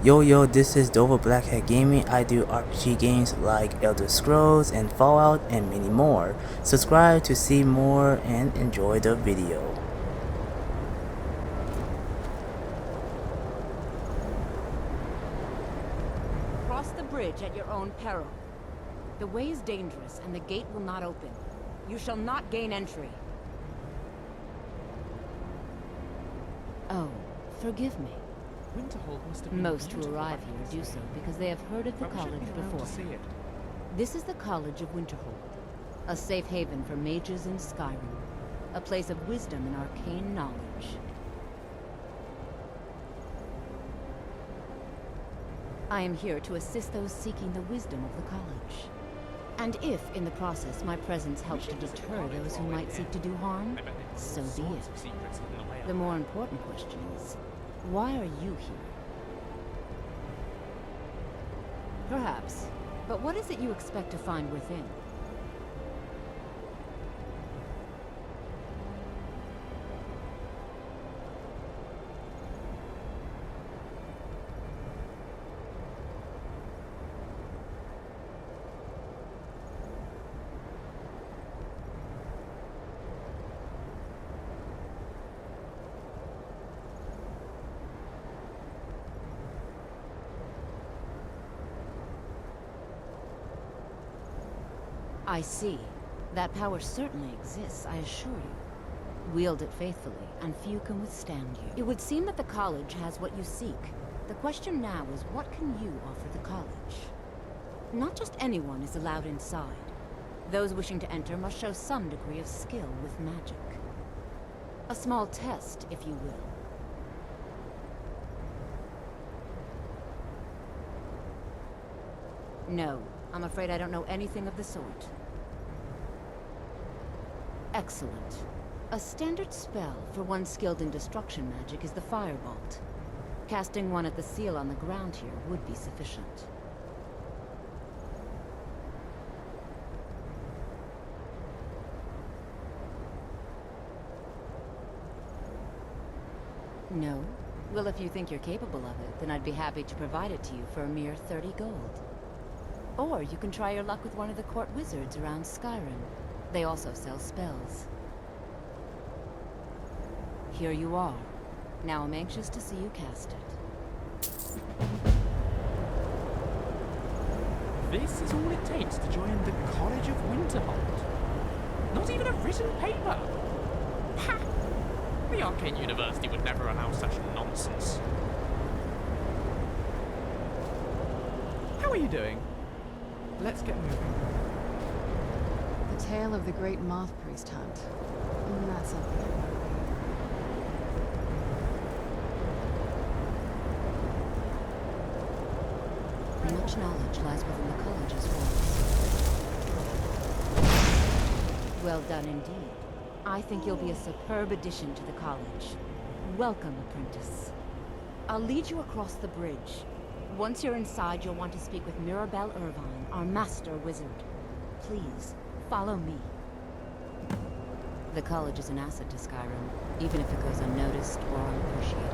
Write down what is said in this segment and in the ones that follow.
Yo, this is Dova Blackhat Gaming. I do RPG games like Elder Scrolls and Fallout and many more. Subscribe to see more and enjoy the video. Cross the bridge at your own peril. The way is dangerous and the gate will not open. You shall not gain entry. Oh, forgive me. Most who arrive here do so because they have heard of the college before. This is the College of Winterhold, a safe haven for mages in Skyrim, a place of wisdom and arcane knowledge. I am here to assist those seeking the wisdom of the college. And if, in the process, my presence helps to deter those who might seek to do harm, so be it. The more important question is, why are you here? Perhaps. But what is it you expect to find within? I see. That power certainly exists, I assure you. Wield it faithfully, and few can withstand you. It would seem that the college has what you seek. The question now is, what can you offer the college? Not just anyone is allowed inside. Those wishing to enter must show some degree of skill with magic. A small test, if you will. No, I'm afraid I don't know anything of the sort. Excellent. A standard spell for one skilled in destruction magic is the Firebolt. Casting one at the seal on the ground here would be sufficient. No? Well, if you think you're capable of it, then I'd be happy to provide it to you for a mere 30 gold. Or you can try your luck with one of the court wizards around Skyrim. They also sell spells. Here you are. Now I'm anxious to see you cast it. This is all it takes to join the College of Winterhold. Not even a written paper. Ha! The Arcane University would never allow such nonsense. How are you doing? Let's get moving. The tale of the great moth priest hunt. That's something. Much knowledge lies within the college's walls. Well done indeed. I think you'll be a superb addition to the college. Welcome, apprentice. I'll lead you across the bridge. Once you're inside, you'll want to speak with Mirabelle Irvine, our master wizard. Please, follow me. The college is an asset to Skyrim, even if it goes unnoticed or unappreciated.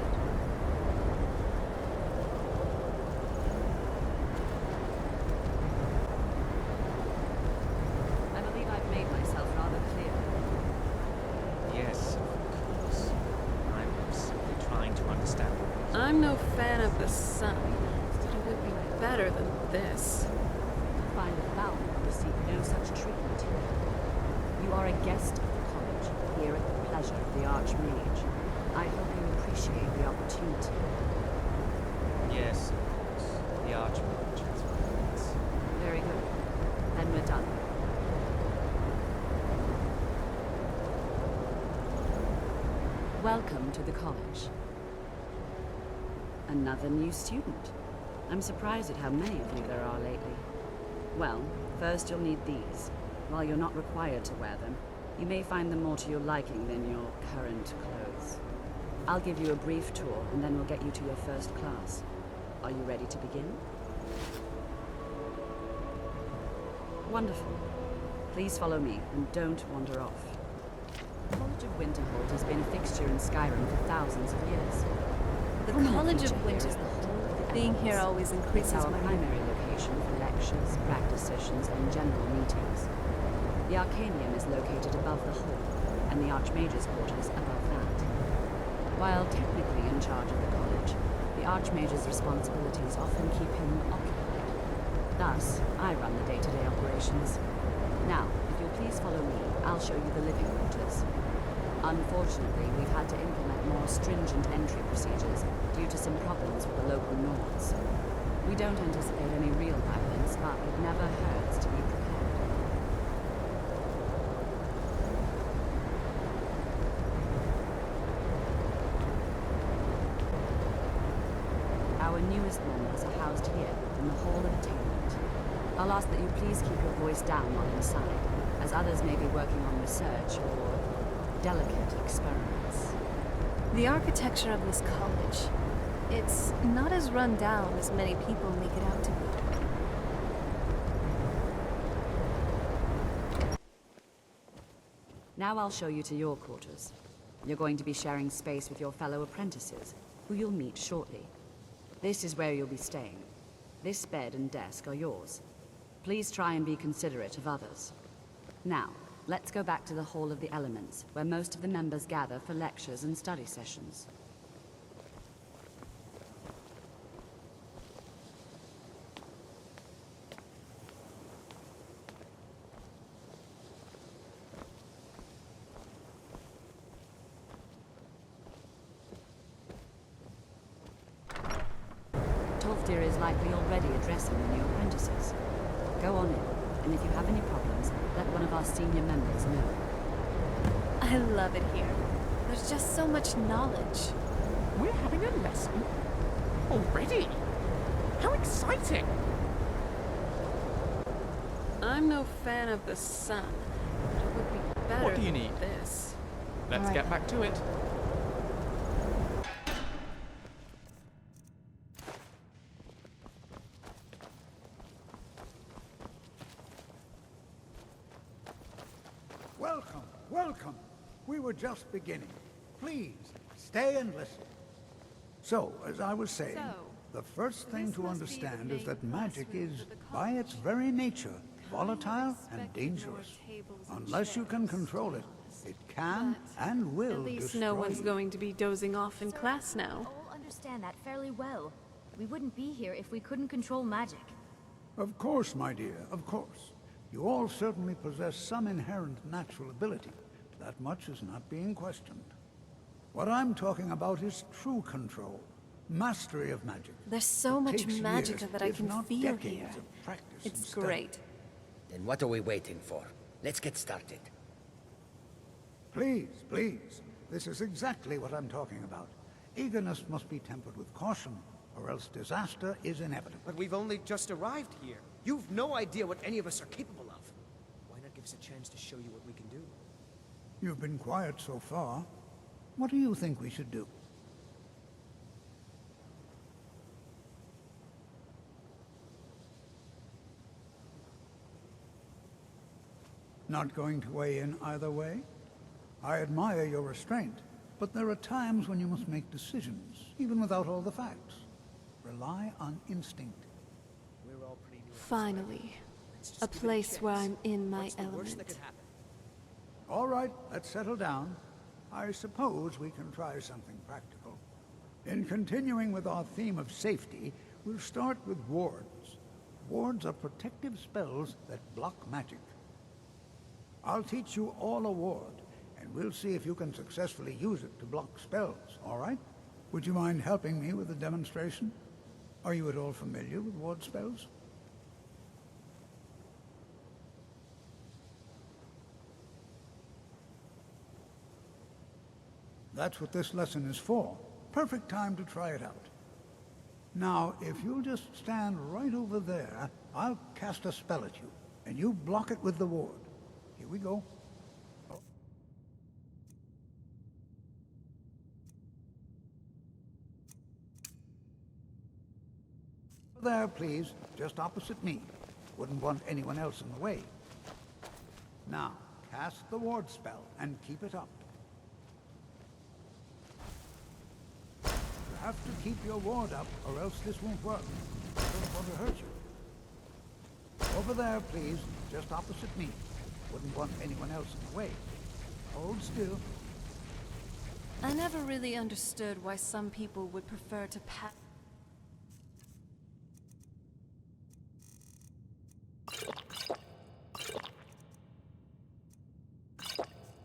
I believe I've made myself rather clear. Yes, of course. I'm simply trying to understand. I'm no fan of the sun, but it would be better than this. Find the foul receive no such treatment here. You are a guest of the college, here at the pleasure of the Archmage. I hope you appreciate the opportunity. Yes, of course. The Archmage has rights. Very good. Then we're done. Welcome to the college. Another new student. I'm surprised at how many of you there are lately. Well, first you'll need these. While you're not required to wear them, you may find them more to your liking than your current clothes. I'll give you a brief tour, and then we'll get you to your first class. Are you ready to begin? Wonderful. Please follow me, and don't wander off. The College of Winterhold has been a fixture in Skyrim for thousands of years. The College of Winter is the whole of the Being here always It's increases our my primary location for lectures, practice sessions, and general meetings. The Arcanium is located above the hall, and the Archmage's quarters above that. While technically in charge of the college, the Archmage's responsibilities often keep him occupied. Thus, I run the day-to-day operations. Now, if you'll please follow me, I'll show you the living quarters. Unfortunately, we've had to implement more stringent entry procedures due to some problems with the local Nords. We don't anticipate any real violence, but it never hurts to be prepared. Our newest members are housed here, in the Hall of Attainment. I'll ask that you please keep your voice down while inside, as others may be working on research or delicate experiments. The architecture of this college, it's not as run down as many people make it out to be. Now I'll show you to your quarters. You're going to be sharing space with your fellow apprentices, who you'll meet shortly. This is where you'll be staying. This bed and desk are yours. Please try and be considerate of others. Now, let's go back to the Hall of the Elements, where most of the members gather for lectures and study sessions. Tolfdir is likely already addressing the new apprentices. Go on in, and if you have any problems, let one of our senior members know. I love it here. There's just so much knowledge. We're having a lesson? Already? How exciting! I'm no fan of the sun, but it would be better What do you than need? this. Let's Alright get then. back to it. Welcome, welcome. We were just beginning. Please, stay and listen. So, as I was saying, the first thing to understand is that magic is, by its very nature, volatile and dangerous. Unless you can control it, it can and will At least destroy no one's you. going to be dozing off in class now. all understand that fairly well. We wouldn't be here if we couldn't control magic. Of course, my dear, of course. You all certainly possess some inherent natural ability. That much is not being questioned. What I'm talking about is true control, mastery of magic. There's so It much takes magic years, that I if can not feel decades here. of practice and It's study. great. Then what are we waiting for? Let's get started. Please, please. This is exactly what I'm talking about. Eagerness must be tempered with caution, or else disaster is inevitable. But we've only just arrived here. You've no idea what any of us are capable of. Why not give us a chance to show you what we can do? You've been quiet so far. What do you think we should do? Not going to weigh in either way? I admire your restraint, but there are times when you must make decisions, even without all the facts. Rely on instinct. We're all pretty new. Finally, Let's just a give it place where chance. I'm in my What's the worst that element. could happen? All right, let's settle down. I suppose we can try something practical. In continuing with our theme of safety, we'll start with wards. Wards are protective spells that block magic. I'll teach you all a ward, and we'll see if you can successfully use it to block spells, all right? Would you mind helping me with the demonstration? Are you at all familiar with ward spells? That's what this lesson is for. Perfect time to try it out. Now, if you'll just stand right over there, I'll cast a spell at you, and you block it with the ward. Here we go. Oh. There, please, just opposite me. Wouldn't want anyone else in the way. Now, cast the ward spell and keep it up. You have to keep your ward up, or else this won't work. I don't want to hurt you. Over there, please, just opposite me. Wouldn't want anyone else in the way. Hold still. I never really understood why some people would prefer to pass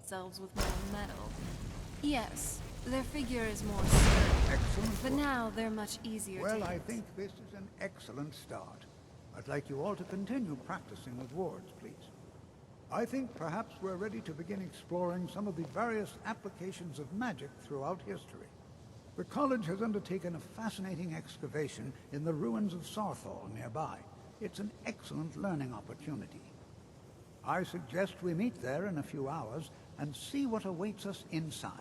themselves with more metal. Yes, their figure is more sturdy, Excellent but work. now they're much easier Well, to I use. think this is an excellent start. I'd like you all to continue practicing with wards, please. I think perhaps we're ready to begin exploring some of the various applications of magic throughout history. The college has undertaken a fascinating excavation in the ruins of Saarthal nearby. It's an excellent learning opportunity. I suggest we meet there in a few hours and see what awaits us inside.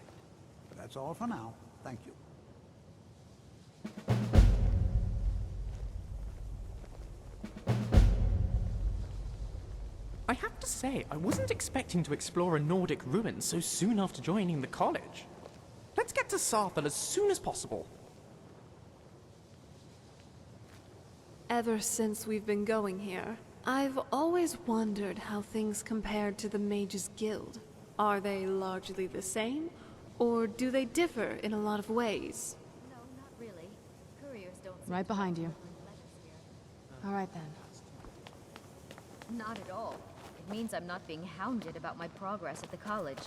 But that's all for now. Thank you. I have to say, I wasn't expecting to explore a Nordic ruin so soon after joining the college. Let's get to Saarthal as soon as possible. Ever since we've been going here, I've always wondered how things compared to the Mages Guild. Are they largely the same, or do they differ in a lot of ways? No, not really. Couriers don't seem Right to behind follow you. government letters here. All right then. Not at all. It means I'm not being hounded about my progress at the college.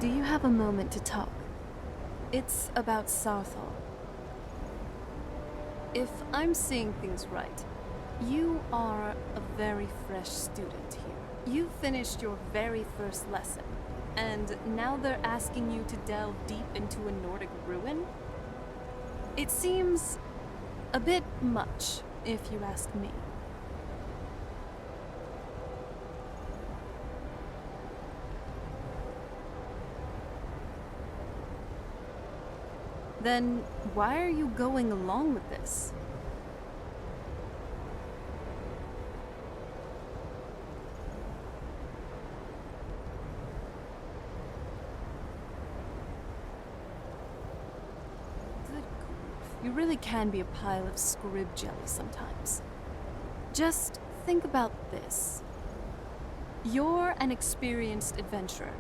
Do you have a moment to talk? It's about Saarthal. If I'm seeing things right, you are a very fresh student here. You finished your very first lesson, and now they're asking you to delve deep into a Nordic ruin? It seems a bit much, if you ask me. Then why are you going along with this? Good grief. You really can be a pile of scrib jelly sometimes. Just think about this. You're an experienced adventurer,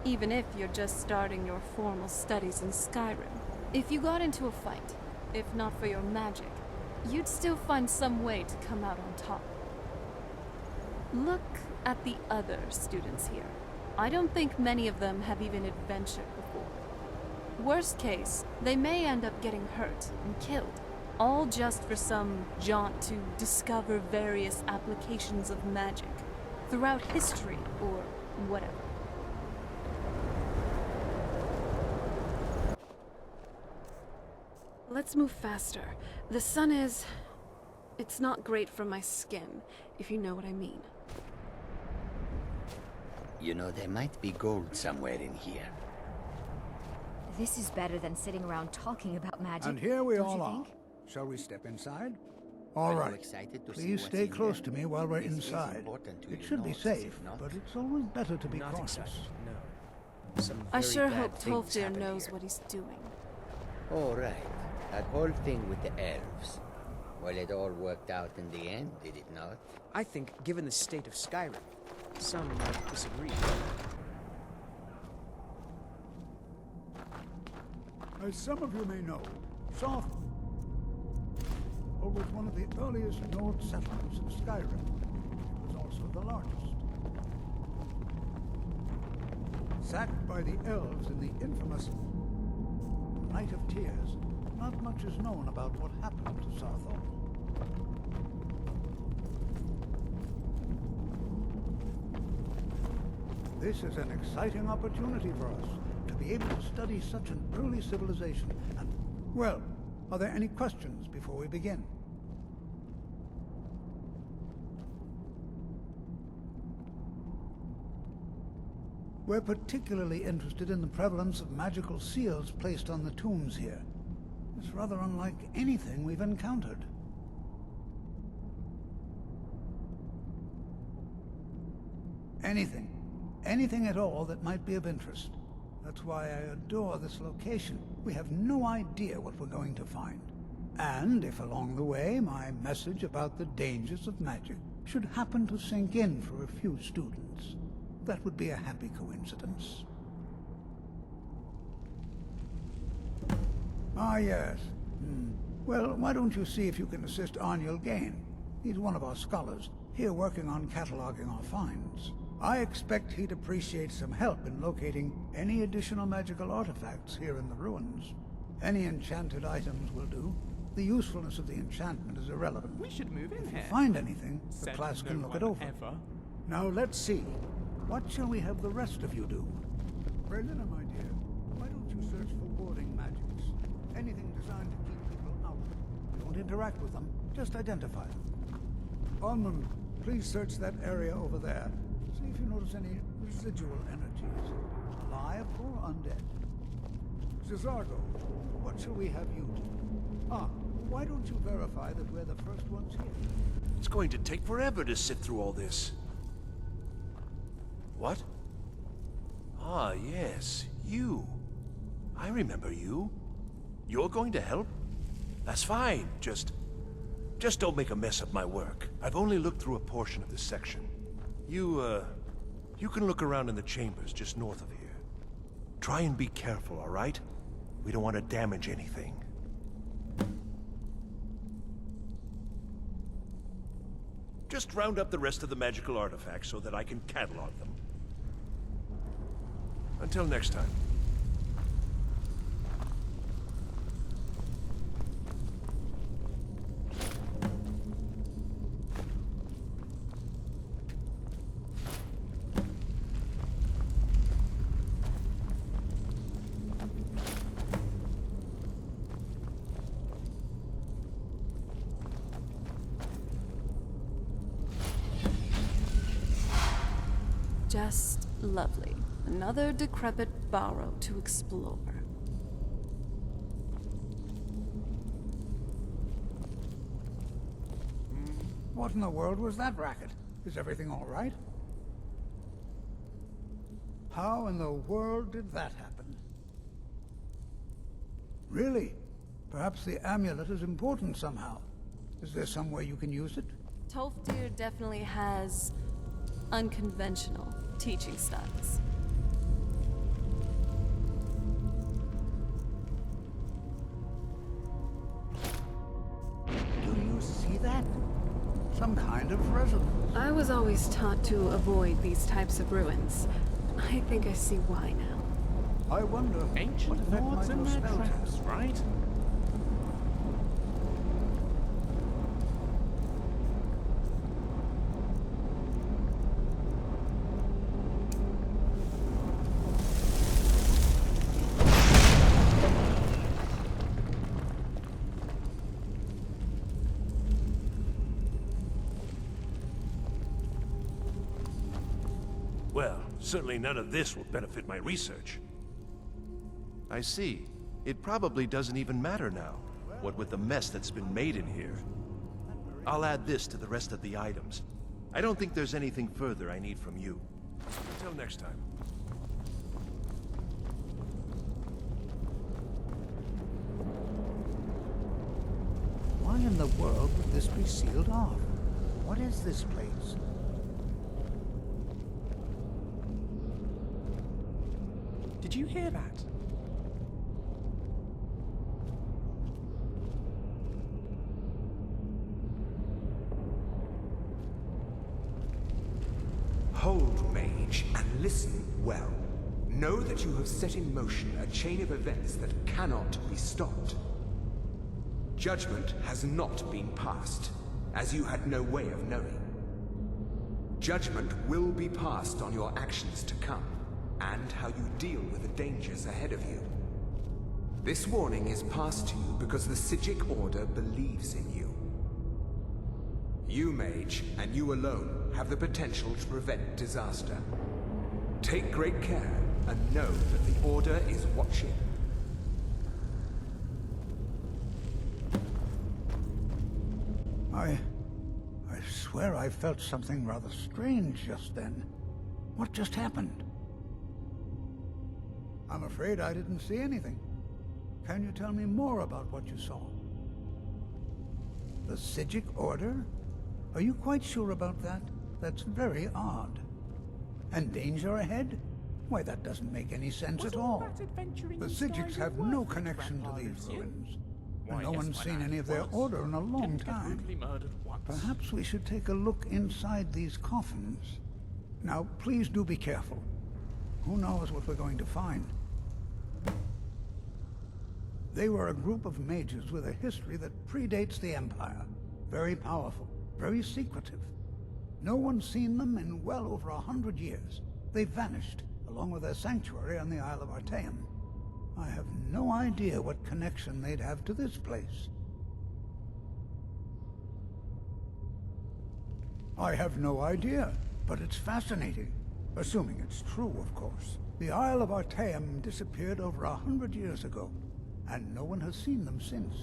even if you're just starting your formal studies in Skyrim. If you got into a fight, if not for your magic, you'd still find some way to come out on top. Look at the other students here. I don't think many of them have even adventured before. Worst case, they may end up getting hurt and killed, all just for some jaunt to discover various applications of magic throughout history or whatever. Let's move faster. The sun is... it's not great for my skin, if you know what I mean. You know, there might be gold somewhere in here. This is better than sitting around talking about magic. And here we don't all you are. think? Shall we step inside? All Are you right. excited to see Please what's stay in close there? to me while we're This is inside. important to It your should be notes, is it safe, not? but it's always better to be Not cautious. excited, no. Some I very sure bad hope things Tolfdir happen knows here. what he's doing. Oh, right. That whole thing with the elves. Well, it all worked out in the end, did it not? I think, given the state of Skyrim, some might disagree. As some of you may know, Saarthal was one of the earliest Nord settlements of Skyrim. It was also the largest. Sacked by the elves in the infamous Night of Tears, not much is known about what happened to Saarthal. This is an exciting opportunity for us to be able to study such an early civilization. And, well, are there any questions before we begin? We're particularly interested in the prevalence of magical seals placed on the tombs here. It's rather unlike anything we've encountered. Anything at all that might be of interest. That's why I adore this location. We have no idea what we're going to find. And if along the way my message about the dangers of magic should happen to sink in for a few students, that would be a happy coincidence. Ah, yes. Well, why don't you see if you can assist Arniel Gain? He's one of our scholars, here working on cataloging our finds. I expect he'd appreciate some help in locating any additional magical artifacts here in the ruins. Any enchanted items will do. The usefulness of the enchantment is irrelevant. We should move in If here. you find anything, the Said class can no look it one over. ever. Now let's see. What shall we have the rest of you do? Brelina, my dear, why don't you search for warding magics? Anything designed to keep people out. Don't interact with them, just identify them. Onmund, please search that area over there. See if you notice any residual energies, alive or undead. Cesargo, what shall we have you do? Why don't you verify that we're the first ones here? It's going to take forever to sift through all this. What? Ah, yes, you. I remember you. You're going to help? That's fine. Just don't make a mess of my work. I've only looked through a portion of this section. You can look around in the chambers just north of here. Try and be careful, all right? We don't want to damage anything. Just round up the rest of the magical artifacts so that I can catalog them. Until next time. Just lovely. Another decrepit burrow to explore. What in the world was that racket? Is everything all right? How in the world did that happen? Really? Perhaps the amulet is important somehow. Is there some way you can use it? Tolfdir definitely has unconventional teaching styles. Do you see that? Some kind of resonance. I was always taught to avoid these types of ruins. I think I see why now. I wonder what Ancient effect lords might and your their spell traps, test? right? Well, certainly none of this will benefit my research. I see. It probably doesn't even matter now, what with the mess that's been made in here. I'll add this to the rest of the items. I don't think there's anything further I need from you. Until next time. Why in the world would this be sealed off? What is this place? Did you hear that? Hold, mage, and listen well. Know that you have set in motion a chain of events that cannot be stopped. Judgment has not been passed, as you had no way of knowing. Judgment will be passed on your actions to come, and how you deal with the dangers ahead of you. This warning is passed to you because the Psijic Order believes in you. You, mage, and you alone, have the potential to prevent disaster. Take great care, and know that the Order is watching. I swear I felt something rather strange just then. What just happened? I'm afraid I didn't see anything. Can you tell me more about what you saw? The Psijic Order? Are you quite sure about that? That's very odd. And danger ahead? Why, that doesn't make any sense at all. The Psijics have no connection to these ruins. And no one's seen any of their order in a long time. Perhaps we should take a look inside these coffins. Now, please do be careful. Who knows what we're going to find? They were a group of mages with a history that predates the Empire. Very powerful, very secretive. No one's seen them in well over 100 years. They vanished, along with their sanctuary on the Isle of Artaeum. I have no idea what connection they'd have to this place. I have no idea, but it's fascinating. Assuming it's true, of course. The Isle of Artaeum disappeared over 100 years ago, and no one has seen them since.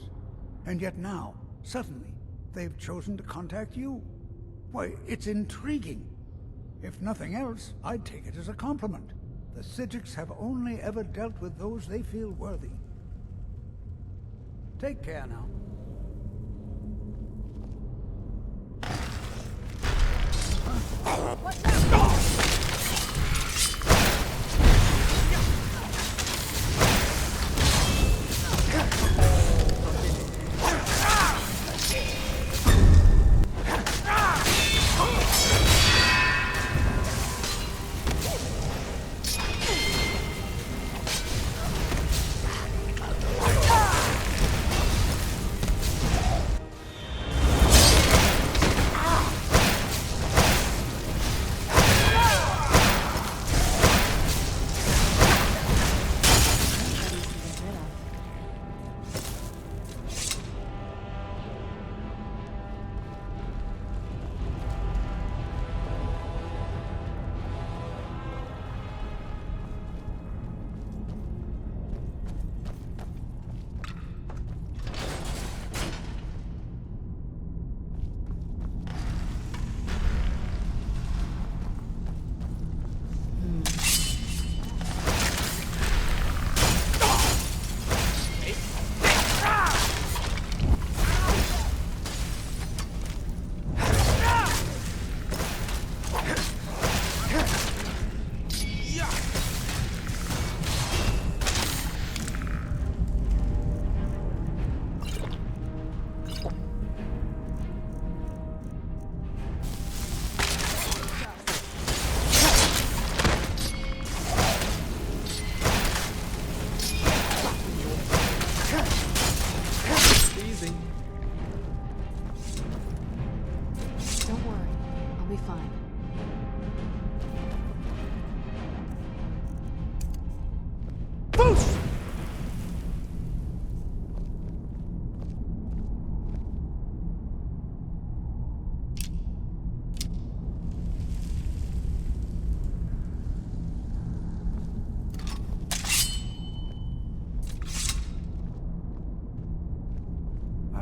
And yet now, suddenly, they've chosen to contact you. Why, it's intriguing. If nothing else, I'd take it as a compliment. The Psijics have only ever dealt with those they feel worthy. Take care now. What's that?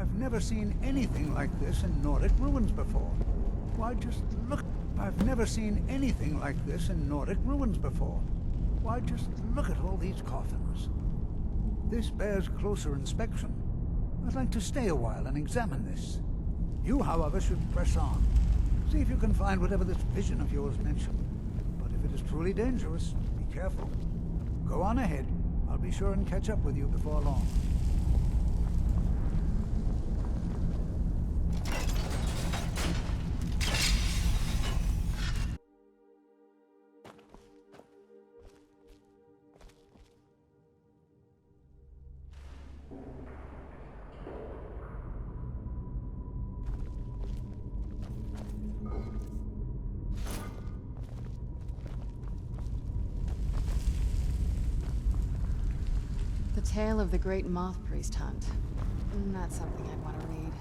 I've never seen anything like this in Nordic ruins before. Why, just look. I've never seen anything like this in Nordic ruins before. Why, just look at all these coffins. This bears closer inspection. I'd like to stay a while and examine this. You, however, should press on. See if you can find whatever this vision of yours mentioned. But if it is truly dangerous, be careful. Go on ahead. I'll be sure and catch up with you before long. Tale of the Great Moth Priest Hunt. That's something I'd want to read.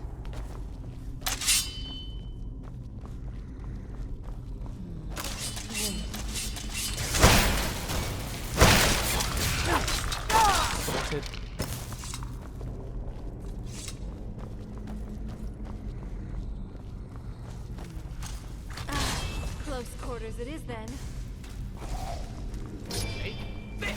Headquarters it is then. Take this!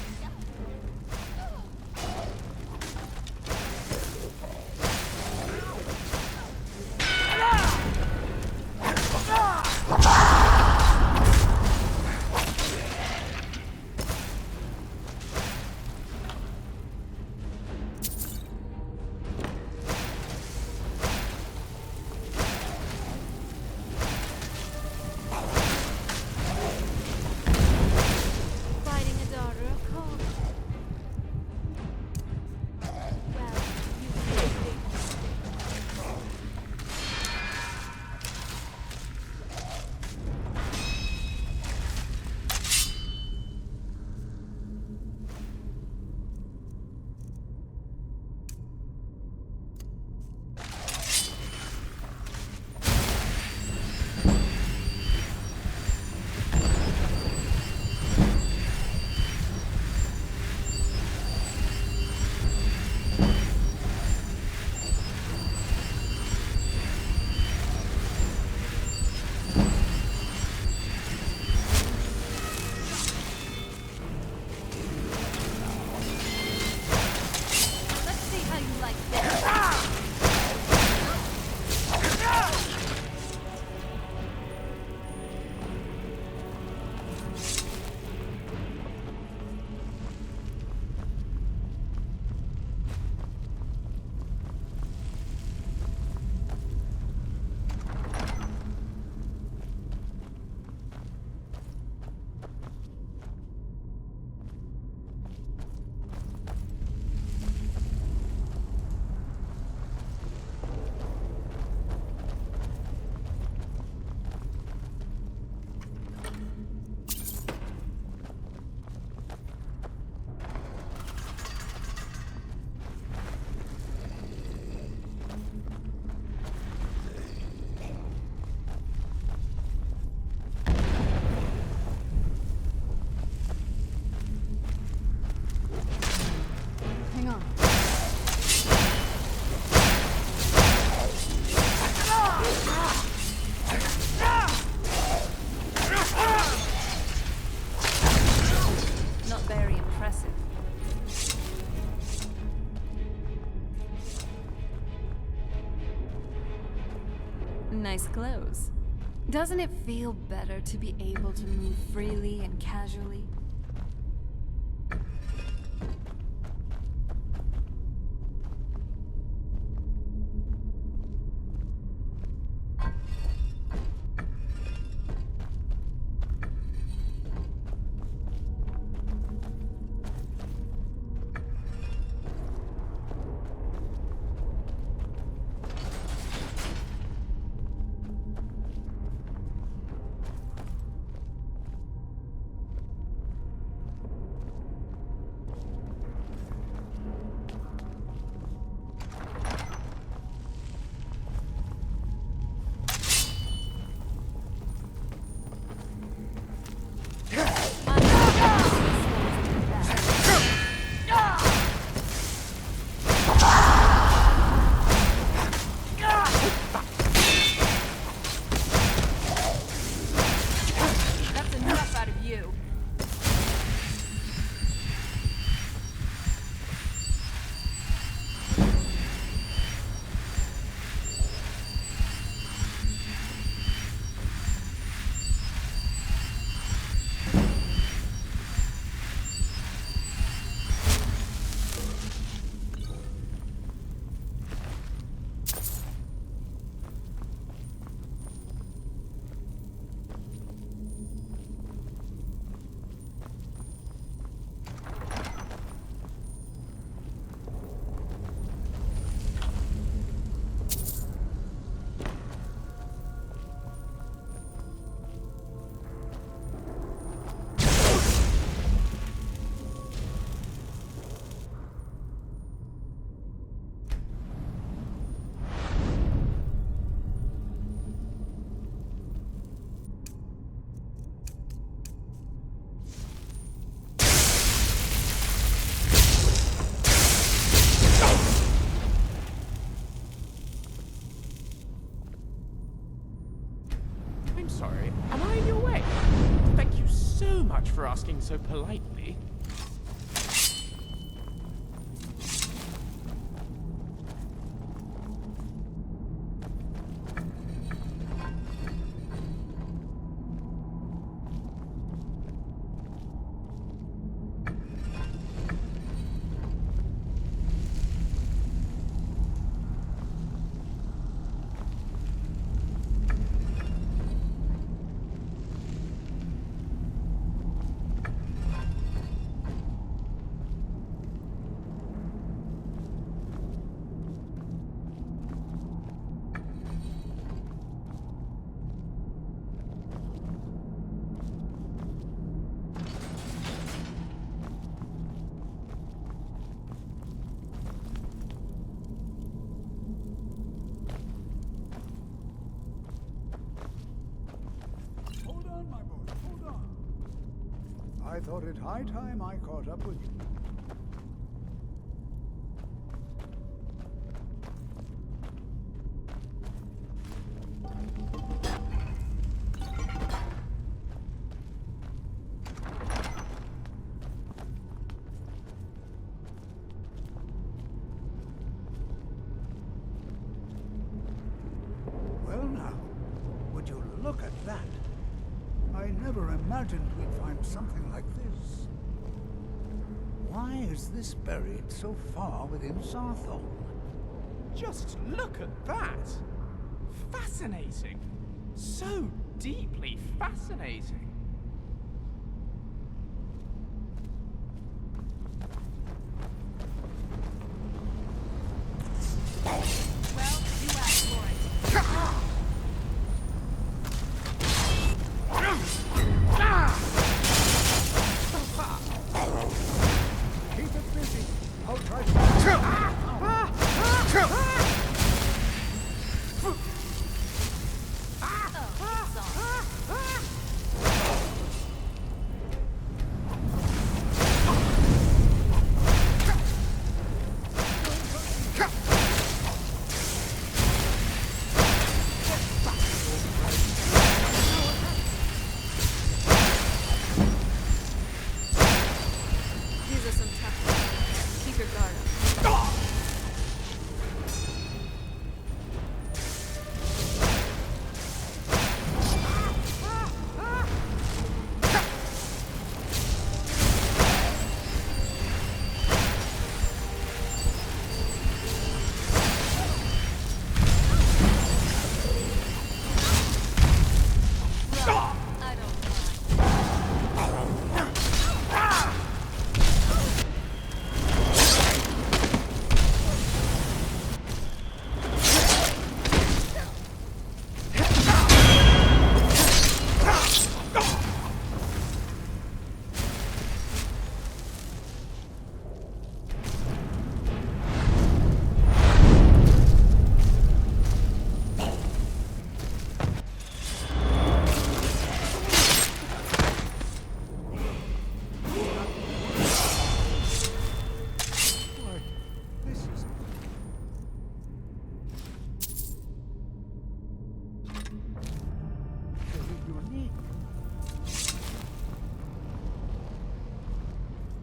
Fighting a daughter of Kol. Well, you did. Let's see how you like this. Hang on. Not very impressive. Nice clothes. Doesn't it feel better to be able to move freely and casually? for asking so politely. I thought it high time I caught up with you. Well now, would you look at that? I never imagined we'd find something like this. Why is this buried so far within Saarthal? Just look at that! Fascinating! So deeply fascinating!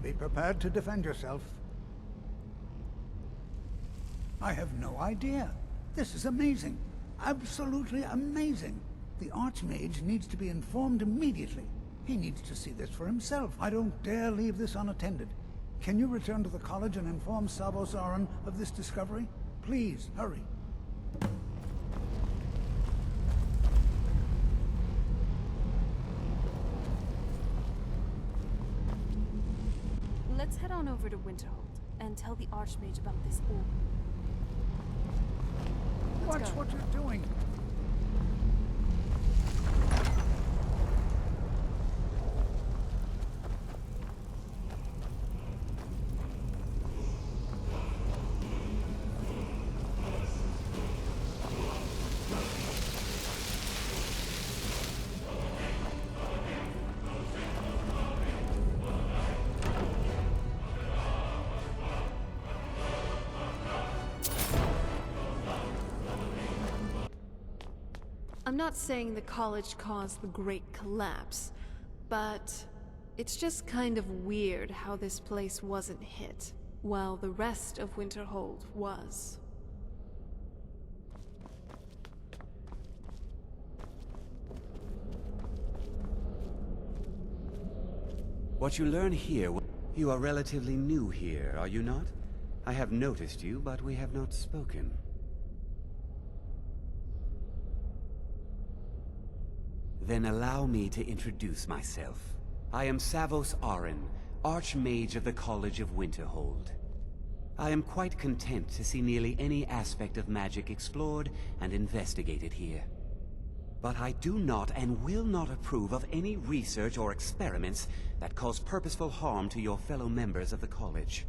Be prepared to defend yourself. I have no idea. This is amazing. Absolutely amazing. The Archmage needs to be informed immediately. He needs to see this for himself. I don't dare leave this unattended. Can you return to the college and inform Sabo Zaran of this discovery? Please, hurry. Let's head on over to Winterhold and tell the Archmage about this orb. Watch what you're doing. I'm not saying the college caused the Great Collapse, but It's just kind of weird how this place wasn't hit, while the rest of Winterhold was. What you learn here... You are relatively new here, are you not? I have noticed you, but we have not spoken. Then allow me to introduce myself. I am Savos Arin, Archmage of the College of Winterhold. I am quite content to see nearly any aspect of magic explored and investigated here. But I do not and will not approve of any research or experiments that cause purposeful harm to your fellow members of the college.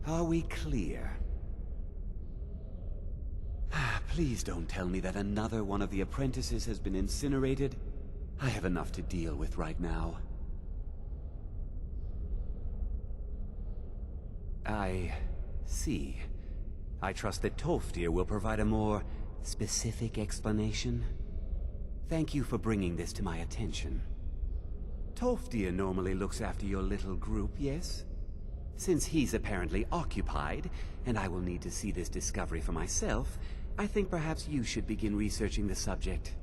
Are we clear? Please don't tell me that another one of the apprentices has been incinerated. I have enough to deal with right now. I see. I trust that Tolfdir will provide a more specific explanation. Thank you for bringing this to my attention. Tolfdir normally looks after your little group, yes? Since he's apparently occupied, and I will need to see this discovery for myself, I think perhaps you should begin researching the subject.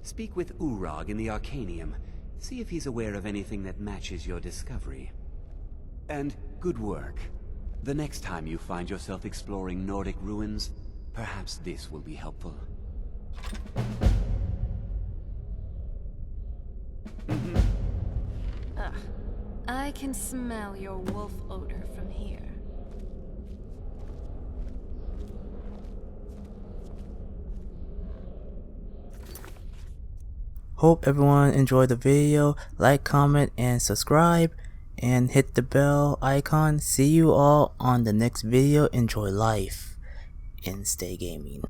Speak with Urag in the Arcanium. See if he's aware of anything that matches your discovery. And good work. The next time you find yourself exploring Nordic ruins, perhaps this will be helpful. I can smell your wolf odor from here. Hope everyone enjoyed the video. Like, comment, and subscribe. And hit the bell icon. See you all on the next video. Enjoy life and stay gaming.